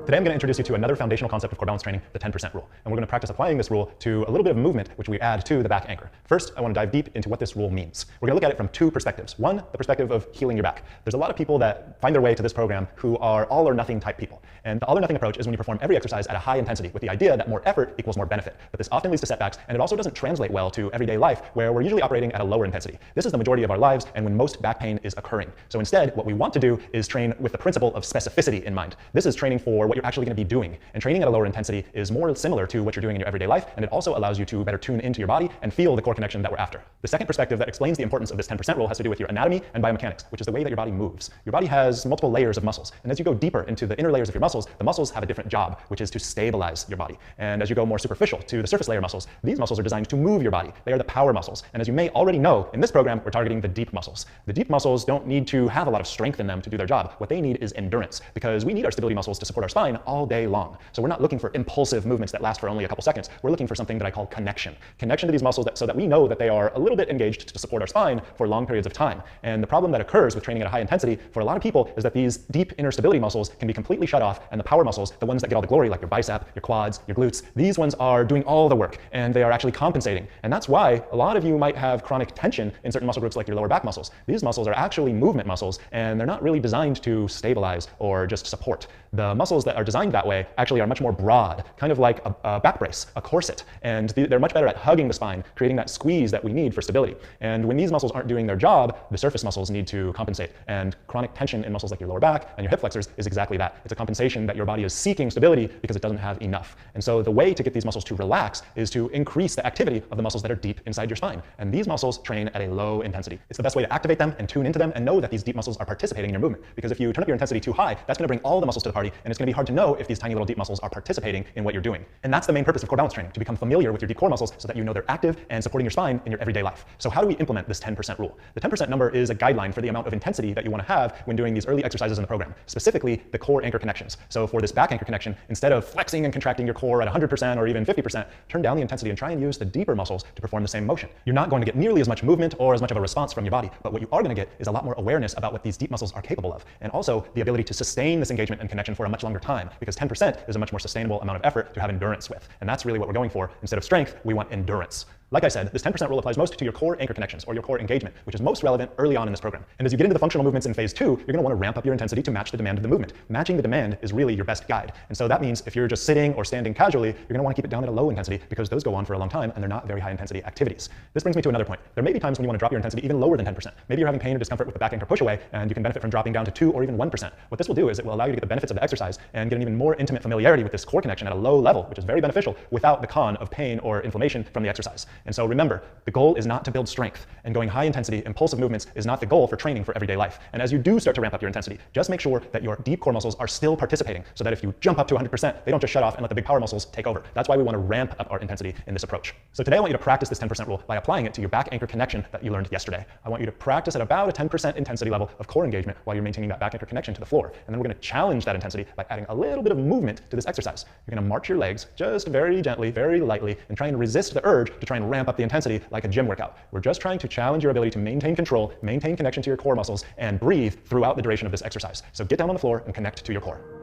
Today I'm going to introduce you to another foundational concept of core balance training, the 10% rule. And we're going to practice applying this rule to a little bit of movement, which we add to the back anchor. First, I want to dive deep into what this rule means. We're going to look at it from two perspectives. One, the perspective of healing your back. There's a lot of people that find their way to this program who are all or nothing type people. And the all or nothing approach is when you perform every exercise at a high intensity with the idea that more effort equals more benefit. But this often leads to setbacks, and it also doesn't translate well to everyday life, where we're usually operating at a lower intensity. This is the majority of our lives and when most back pain is occurring. So instead, what we want to do is train with the principle of specificity in mind. This is training for what you're actually going to be doing. And training at a lower intensity is more similar to what you're doing in your everyday life, and it also allows you to better tune into your body and feel the core connection that we're after. The second perspective that explains the importance of this 10% rule has to do with your anatomy and biomechanics, which is the way that your body moves. Your body has multiple layers of muscles, and as you go deeper into the inner layers of your muscles, the muscles have a different job, which is to stabilize your body. And as you go more superficial to the surface layer muscles, these muscles are designed to move your body. They are the power muscles. And as you may already know, in this program, we're targeting the deep muscles. The deep muscles don't need to have a lot of strength in them to do their job. What they need is endurance, because we need our stability muscles to support our spine all day long. So we're not looking for impulsive movements that last for only a couple seconds. We're looking for something that I call connection. Connection to these muscles so that we know that they are a little bit engaged to support our spine for long periods of time. And the problem that occurs with training at a high intensity for a lot of people is that these deep inner stability muscles can be completely shut off, and the power muscles, the ones that get all the glory, like your bicep, your quads, your glutes, these ones are doing all the work, and they are actually compensating. And that's why a lot of you might have chronic tension in certain muscle groups like your lower back muscles. These muscles are actually movement muscles, and they're not really designed to stabilize or just support. The muscles that are designed that way actually are much more broad, kind of like a back brace, a corset, and they're much better at hugging the spine, creating that squeeze that we need for stability. And when these muscles aren't doing their job, the surface muscles need to compensate. And chronic tension in muscles like your lower back and your hip flexors is exactly that. It's a compensation that your body is seeking stability because it doesn't have enough. And so the way to get these muscles to relax is to increase the activity of the muscles that are deep inside your spine. And these muscles train at a low intensity. It's the best way to activate them and tune into them and know that these deep muscles are participating in your movement. Because if you turn up your intensity too high, that's going to bring all the muscles to the party, and it's going to be hard to know if these tiny little deep muscles are participating in what you're doing. And that's the main purpose of core balance training, to become familiar with your deep core muscles so that you know they're active and supporting your spine in your everyday life. So how do we implement this 10% rule? The 10% number is a guideline for the amount of intensity that you want to have when doing these early exercises in the program, specifically the core anchor connections. So for this back anchor connection, instead of flexing and contracting your core at 100% or even 50%, turn down the intensity and try and use the deeper muscles to perform the same motion. You're not going to get nearly as much movement or as much of a response from your body, but what you are going to get is a lot more awareness about what these deep muscles are capable of, and also the ability to sustain this engagement and connection for a much longer time, because 10% is a much more sustainable amount of effort to have endurance with. And that's really what we're going for. Instead of strength, we want endurance. Like I said, this 10% rule applies most to your core anchor connections, or your core engagement, which is most relevant early on in this program. And as you get into the functional movements in phase 2, you're going to want to ramp up your intensity to match the demand of the movement. Matching the demand is really your best guide. And so that means if you're just sitting or standing casually, you're going to want to keep it down at a low intensity, because those go on for a long time and they're not very high intensity activities. This brings me to another point. There may be times when you want to drop your intensity even lower than 10%. Maybe you're having pain or discomfort with the back anchor push away, and you can benefit from dropping down to 2 or even 1%. What this will do is it will allow you to get the benefits of the exercise and get an even more intimate familiarity with this core connection at a low level, which is very beneficial without the con of pain or inflammation from the exercise. And so remember, the goal is not to build strength, and going high intensity, impulsive movements is not the goal for training for everyday life. And as you do start to ramp up your intensity, just make sure that your deep core muscles are still participating, so that if you jump up to 100%, they don't just shut off and let the big power muscles take over. That's why we want to ramp up our intensity in this approach. So today I want you to practice this 10% rule by applying it to your back anchor connection that you learned yesterday. I want you to practice at about a 10% intensity level of core engagement while you're maintaining that back anchor connection to the floor. And then we're going to challenge that intensity by adding a little bit of movement to this exercise. You're going to march your legs just very gently, very lightly, and try and resist the urge to try and ramp up the intensity like a gym workout. We're just trying to challenge your ability to maintain control, maintain connection to your core muscles, and breathe throughout the duration of this exercise. So get down on the floor and connect to your core.